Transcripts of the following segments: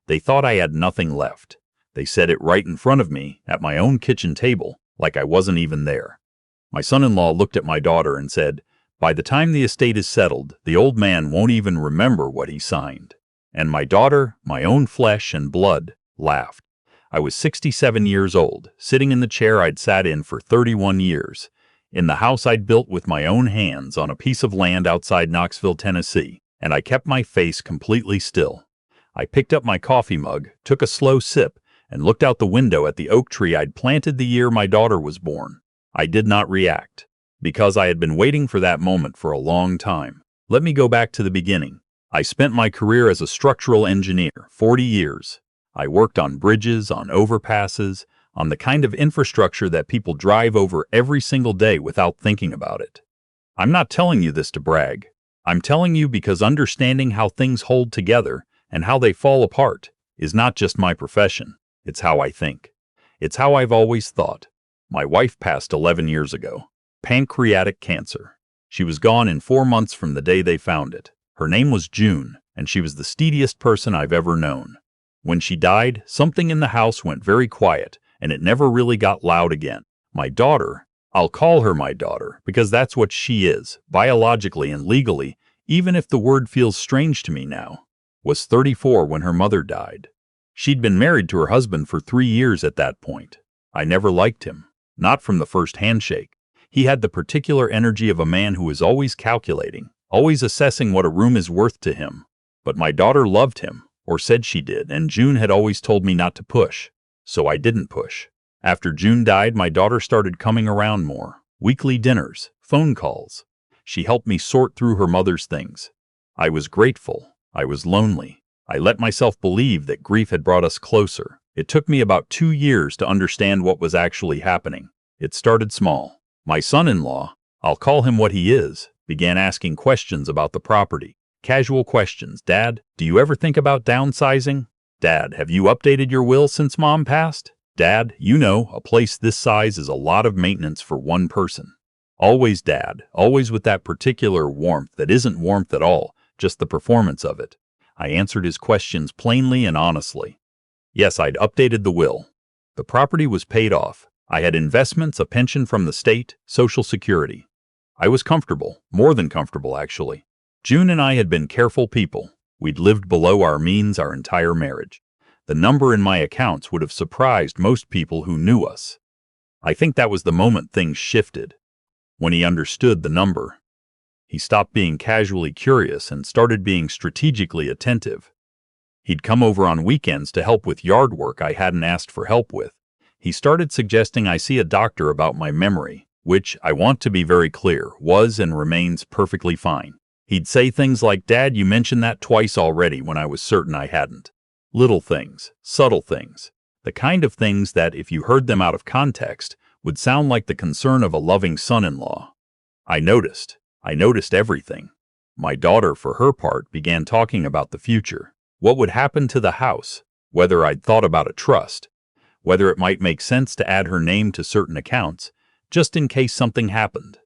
They thought I had nothing left. They said it right in front of me at my own kitchen table, like I wasn't even there. My son-in-law looked at my daughter and said, "By the time the estate is settled, the old man won't even remember what he signed." And my daughter, my own flesh and blood, laughed. I was 67 years old, sitting in the chair I'd sat in for 31 years, in the house I'd built with my own hands on a piece of land outside Knoxville, Tennessee, and I kept my face completely still. I picked up my coffee mug, took a slow sip, and looked out the window at the oak tree I'd planted the year my daughter was born. I did not react, because I had been waiting for that moment for a long time. Let me go back to the beginning. I spent my career as a structural engineer, 40 years. I worked on bridges, on overpasses, on the kind of infrastructure that people drive over every single day without thinking about it. I'm not telling you this to brag. I'm telling you because understanding how things hold together and how they fall apart is not just my profession. It's how I think. It's how I've always thought. My wife passed 11 years ago. Pancreatic cancer. She was gone in 4 months from the day they found it. Her name was June, and she was the steadiest person I've ever known. When she died, something in the house went very quiet, and it never really got loud again. My daughter, I'll call her my daughter, because that's what she is, biologically and legally, even if the word feels strange to me now, was 34 when her mother died. She'd been married to her husband for 3 years at that point. I never liked him, not from the first handshake. He had the particular energy of a man who is always calculating, always assessing what a room is worth to him. But my daughter loved him, or said she did, and June had always told me not to push. So I didn't push. After June died, my daughter started coming around more. Weekly dinners, phone calls. She helped me sort through her mother's things. I was grateful. I was lonely. I let myself believe that grief had brought us closer. It took me about 2 years to understand what was actually happening. It started small. My son-in-law, I'll call him what he is, began asking questions about the property. Casual questions. "Dad, do you ever think about downsizing? Dad, have you updated your will since Mom passed? Dad, you know, a place this size is a lot of maintenance for one person." Always Dad, always with that particular warmth that isn't warmth at all, just the performance of it. I answered his questions plainly and honestly. Yes, I'd updated the will. The property was paid off. I had investments, a pension from the state, Social Security. I was comfortable, more than comfortable actually. June and I had been careful people. We'd lived below our means our entire marriage. The number in my accounts would have surprised most people who knew us. I think that was the moment things shifted. When he understood the number, he stopped being casually curious and started being strategically attentive. He'd come over on weekends to help with yard work I hadn't asked for help with. He started suggesting I see a doctor about my memory, which, I want to be very clear, was and remains perfectly fine. He'd say things like, "Dad, you mentioned that twice already," when I was certain I hadn't. Little things, subtle things, the kind of things that, if you heard them out of context, would sound like the concern of a loving son-in-law. I noticed everything. My daughter, for her part, began talking about the future. What would happen to the house, whether I'd thought about a trust, whether it might make sense to add her name to certain accounts, just in case something happened.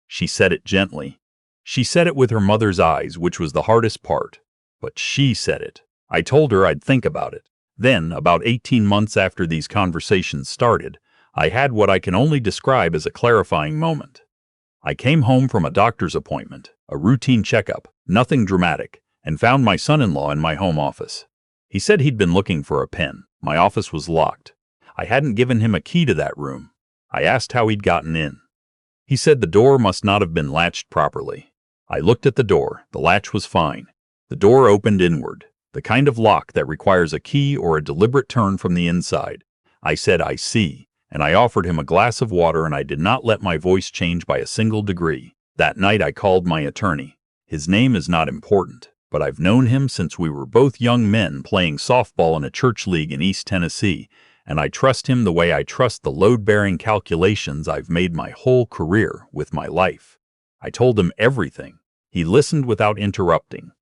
She said it gently. She said it with her mother's eyes, which was the hardest part. But she said it. I told her I'd think about it. Then, about 18 months after these conversations started, I had what I can only describe as a clarifying moment. I came home from a doctor's appointment, a routine checkup, nothing dramatic, and found my son-in-law in my home office. He said he'd been looking for a pen. My office was locked. I hadn't given him a key to that room. I asked how he'd gotten in. He said the door must not have been latched properly. I looked at the door. The latch was fine. The door opened inward, the kind of lock that requires a key or a deliberate turn from the inside. I said, "I see," and I offered him a glass of water, and I did not let my voice change by a single degree. That night I called my attorney. His name is not important, but I've known him since we were both young men playing softball in a church league in East Tennessee, and I trust him the way I trust the load-bearing calculations I've made my whole career with my life. I told him everything. He listened without interrupting,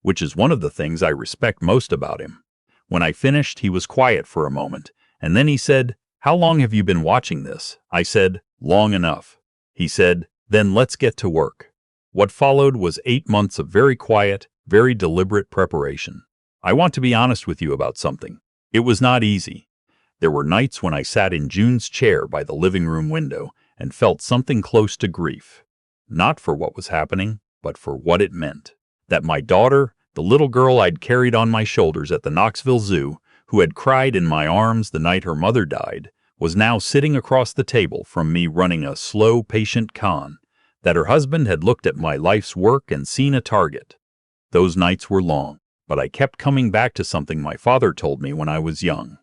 which is one of the things I respect most about him. When I finished, he was quiet for a moment, and then he said, "How long have you been watching this?" I said, "Long enough." He said, "Then let's get to work." What followed was 8 months of very quiet, very deliberate preparation. I want to be honest with you about something. It was not easy. There were nights when I sat in June's chair by the living room window and felt something close to grief. Not for what was happening, but for what it meant. That my daughter, the little girl I'd carried on my shoulders at the Knoxville Zoo, who had cried in my arms the night her mother died, was now sitting across the table from me running a slow, patient con. That her husband had looked at my life's work and seen a target. Those nights were long, but I kept coming back to something my father told me when I was young.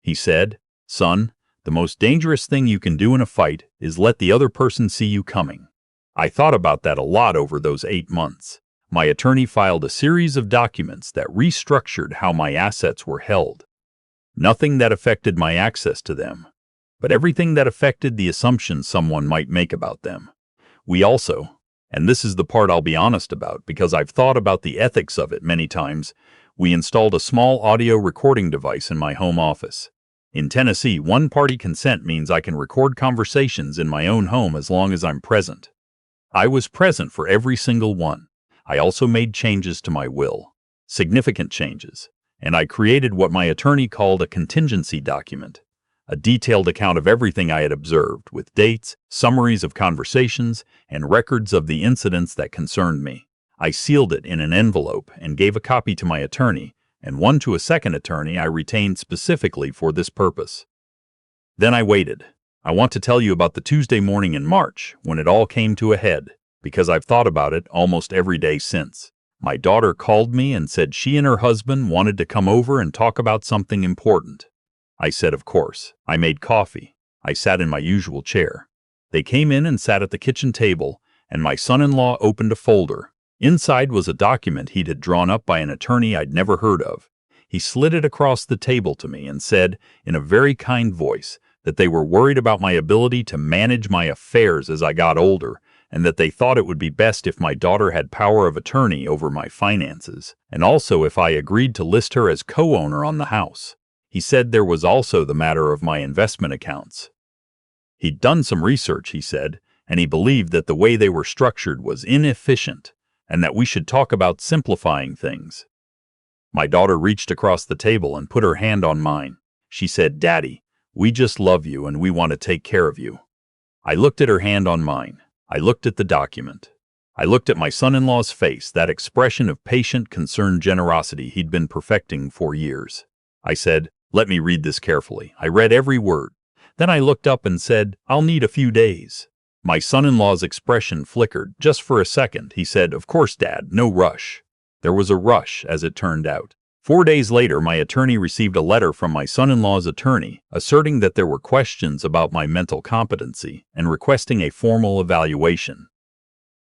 He said, "Son, the most dangerous thing you can do in a fight is let the other person see you coming." I thought about that a lot over those 8 months. My attorney filed a series of documents that restructured how my assets were held. Nothing that affected my access to them, but everything that affected the assumptions someone might make about them. We also, and this is the part I'll be honest about because I've thought about the ethics of it many times, we installed a small audio recording device in my home office. In Tennessee, one-party consent means I can record conversations in my own home as long as I'm present. I was present for every single one. I also made changes to my will, significant changes, and I created what my attorney called a contingency document, a detailed account of everything I had observed, with dates, summaries of conversations, and records of the incidents that concerned me. I sealed it in an envelope and gave a copy to my attorney, and one to a second attorney I retained specifically for this purpose. Then I waited. I want to tell you about the Tuesday morning in March when it all came to a head, because I've thought about it almost every day since. My daughter called me and said she and her husband wanted to come over and talk about something important. I said, of course. I made coffee. I sat in my usual chair. They came in and sat at the kitchen table, and my son-in-law opened a folder. Inside was a document he'd had drawn up by an attorney I'd never heard of. He slid it across the table to me and said, in a very kind voice, that they were worried about my ability to manage my affairs as I got older, and that they thought it would be best if my daughter had power of attorney over my finances, and also if I agreed to list her as co-owner on the house. He said there was also the matter of my investment accounts. He'd done some research, he said, and he believed that the way they were structured was inefficient, and that we should talk about simplifying things. My daughter reached across the table and put her hand on mine. She said, "Daddy, we just love you and we want to take care of you." I looked at her hand on mine. I looked at the document. I looked at my son-in-law's face, that expression of patient, concerned generosity he'd been perfecting for years. I said, "Let me read this carefully." I read every word. Then I looked up and said, "I'll need a few days." My son-in-law's expression flickered. Just for a second, he said, "Of course, Dad, no rush." There was a rush, as it turned out. 4 days later, my attorney received a letter from my son-in-law's attorney asserting that there were questions about my mental competency and requesting a formal evaluation.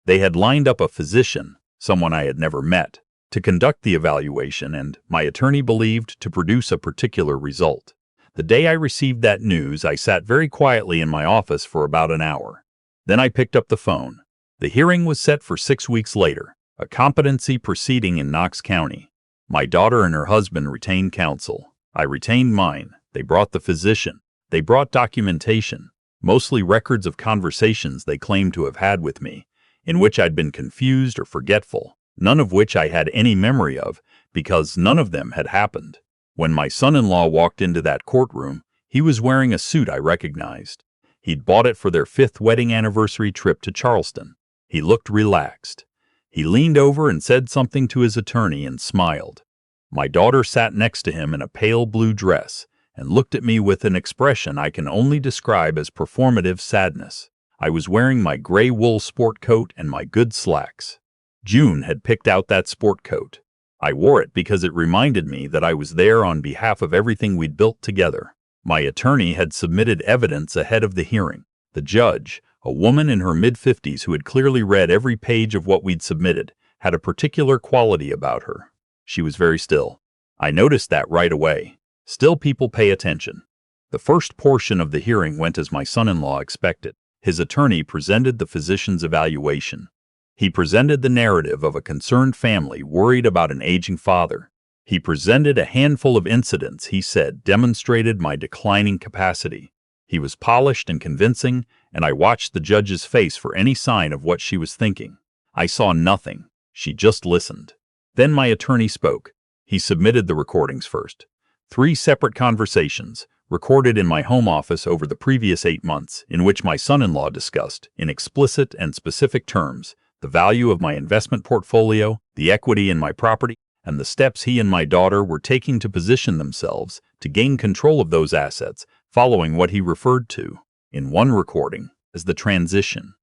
They had lined up a physician, someone I had never met, to conduct the evaluation and, my attorney believed, to produce a particular result. The day I received that news, I sat very quietly in my office for about an hour. Then I picked up the phone. The hearing was set for 6 weeks later, a competency proceeding in Knox County. My daughter and her husband retained counsel. I retained mine. They brought the physician. They brought documentation, mostly records of conversations they claimed to have had with me, in which I'd been confused or forgetful, none of which I had any memory of, because none of them had happened. When my son-in-law walked into that courtroom, he was wearing a suit I recognized. He'd bought it for their 5th wedding anniversary trip to Charleston. He looked relaxed. He leaned over and said something to his attorney and smiled. My daughter sat next to him in a pale blue dress and looked at me with an expression I can only describe as performative sadness. I was wearing my gray wool sport coat and my good slacks. June had picked out that sport coat. I wore it because it reminded me that I was there on behalf of everything we'd built together. My attorney had submitted evidence ahead of the hearing. The judge, a woman in her mid-50s who had clearly read every page of what we'd submitted, had a particular quality about her. She was very still. I noticed that right away. Still people pay attention. The first portion of the hearing went as my son-in-law expected. His attorney presented the physician's evaluation. He presented the narrative of a concerned family worried about an aging father. He presented a handful of incidents he said demonstrated my declining capacity. He was polished and convincing, and I watched the judge's face for any sign of what she was thinking. I saw nothing. She just listened. Then my attorney spoke. He submitted the recordings first. 3 separate conversations, recorded in my home office over the previous 8 months, in which my son-in-law discussed, in explicit and specific terms, the value of my investment portfolio, the equity in my property, and the steps he and my daughter were taking to position themselves to gain control of those assets, following what he referred to, in one recording, as the transition.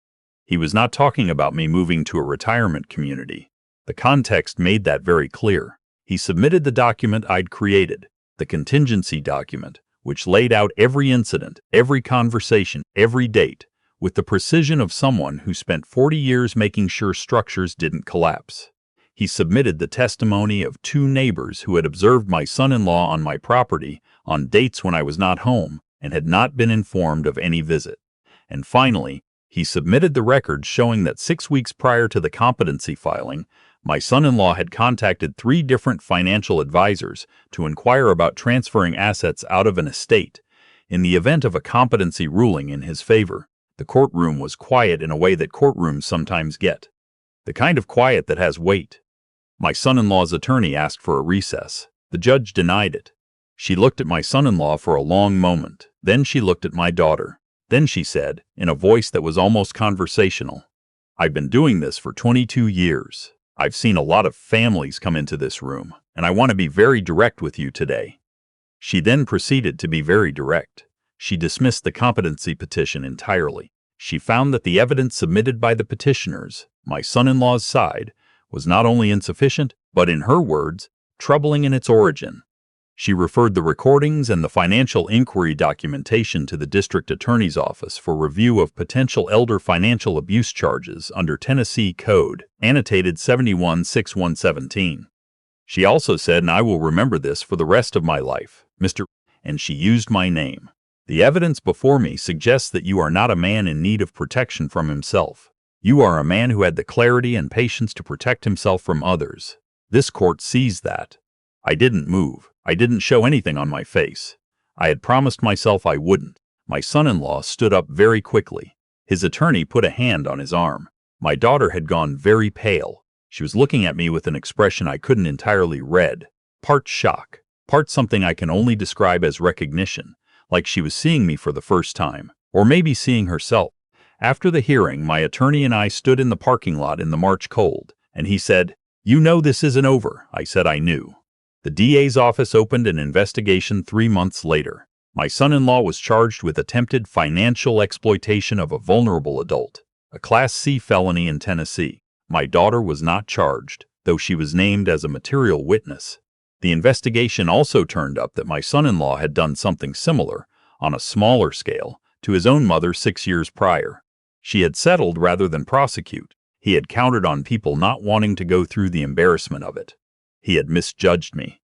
He was not talking about me moving to a retirement community. The context made that very clear. He submitted the document I'd created, the contingency document, which laid out every incident, every conversation, every date, with the precision of someone who spent 40 years making sure structures didn't collapse. He submitted the testimony of 2 neighbors who had observed my son-in-law on my property on dates when I was not home and had not been informed of any visit. And finally, he submitted the records showing that 6 weeks prior to the competency filing, my son-in-law had contacted 3 different financial advisors to inquire about transferring assets out of an estate. In the event of a competency ruling in his favor, the courtroom was quiet in a way that courtrooms sometimes get. The kind of quiet that has weight. My son-in-law's attorney asked for a recess. The judge denied it. She looked at my son-in-law for a long moment. Then she looked at my daughter. Then she said, in a voice that was almost conversational, "I've been doing this for 22 years. I've seen a lot of families come into this room, and I want to be very direct with you today." She then proceeded to be very direct. She dismissed the competency petition entirely. She found that the evidence submitted by the petitioners, my son-in-law's side, was not only insufficient, but in her words, troubling in its origin. She referred the recordings and the financial inquiry documentation to the district attorney's office for review of potential elder financial abuse charges under Tennessee Code, annotated 71-6117. She also said, and I will remember this for the rest of my life, Mr. and she used my name. The evidence before me suggests that you are not a man in need of protection from himself. You are a man who had the clarity and patience to protect himself from others. This court sees that. I didn't move. I didn't show anything on my face. I had promised myself I wouldn't. My son-in-law stood up very quickly. His attorney put a hand on his arm. My daughter had gone very pale. She was looking at me with an expression I couldn't entirely read. Part shock, part something I can only describe as recognition, like she was seeing me for the first time, or maybe seeing herself. After the hearing, my attorney and I stood in the parking lot in the March cold, and he said, "You know this isn't over." I said I knew. The DA's office opened an investigation 3 months later. My son-in-law was charged with attempted financial exploitation of a vulnerable adult, a Class C felony in Tennessee. My daughter was not charged, though she was named as a material witness. The investigation also turned up that my son-in-law had done something similar, on a smaller scale, to his own mother 6 years prior. She had settled rather than prosecute. He had counted on people not wanting to go through the embarrassment of it. He had misjudged me.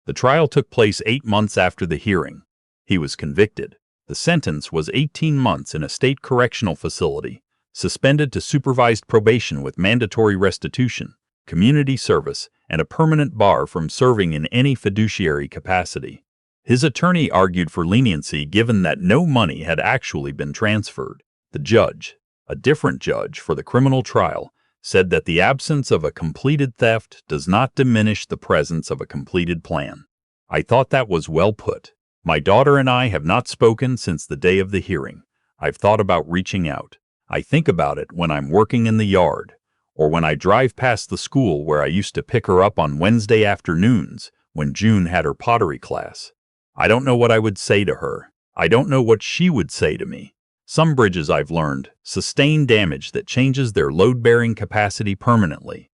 The trial took place 8 months after the hearing. He was convicted. The sentence was 18 months in a state correctional facility, suspended to supervised probation with mandatory restitution, community service, and a permanent bar from serving in any fiduciary capacity. His attorney argued for leniency given that no money had actually been transferred. The judge, a different judge for the criminal trial, said that the absence of a completed theft does not diminish the presence of a completed plan. I thought that was well put. My daughter and I have not spoken since the day of the hearing. I've thought about reaching out. I think about it when I'm working in the yard, or when I drive past the school where I used to pick her up on Wednesday afternoons when June had her pottery class. I don't know what I would say to her. I don't know what she would say to me. Some bridges, I've learned, sustain damage that changes their load-bearing capacity permanently.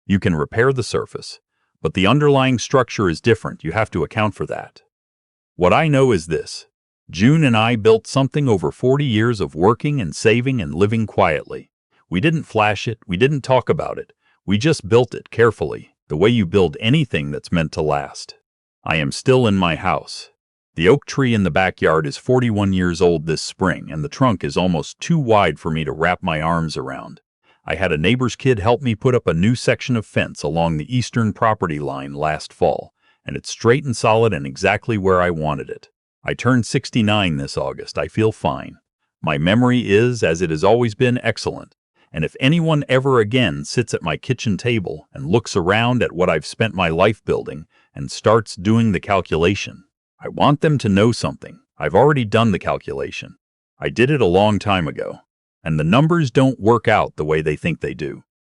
You can repair the surface, but the underlying structure is different. You have to account for that. What I know is this. June and I built something over 40 years of working and saving and living quietly. We didn't flash it. We didn't talk about it. We just built it carefully, the way you build anything that's meant to last. I am still in my house. The oak tree in the backyard is 41 years old this spring, and the trunk is almost too wide for me to wrap my arms around. I had a neighbor's kid help me put up a new section of fence along the eastern property line last fall, and it's straight and solid and exactly where I wanted it. I turned 69 this August. I feel fine. My memory is, as it has always been, excellent, And if anyone ever again sits at my kitchen table and looks around at what I've spent my life building and starts doing the calculation, I want them to know something. I've already done the calculation. I did it a long time ago. And the numbers don't work out the way they think they do.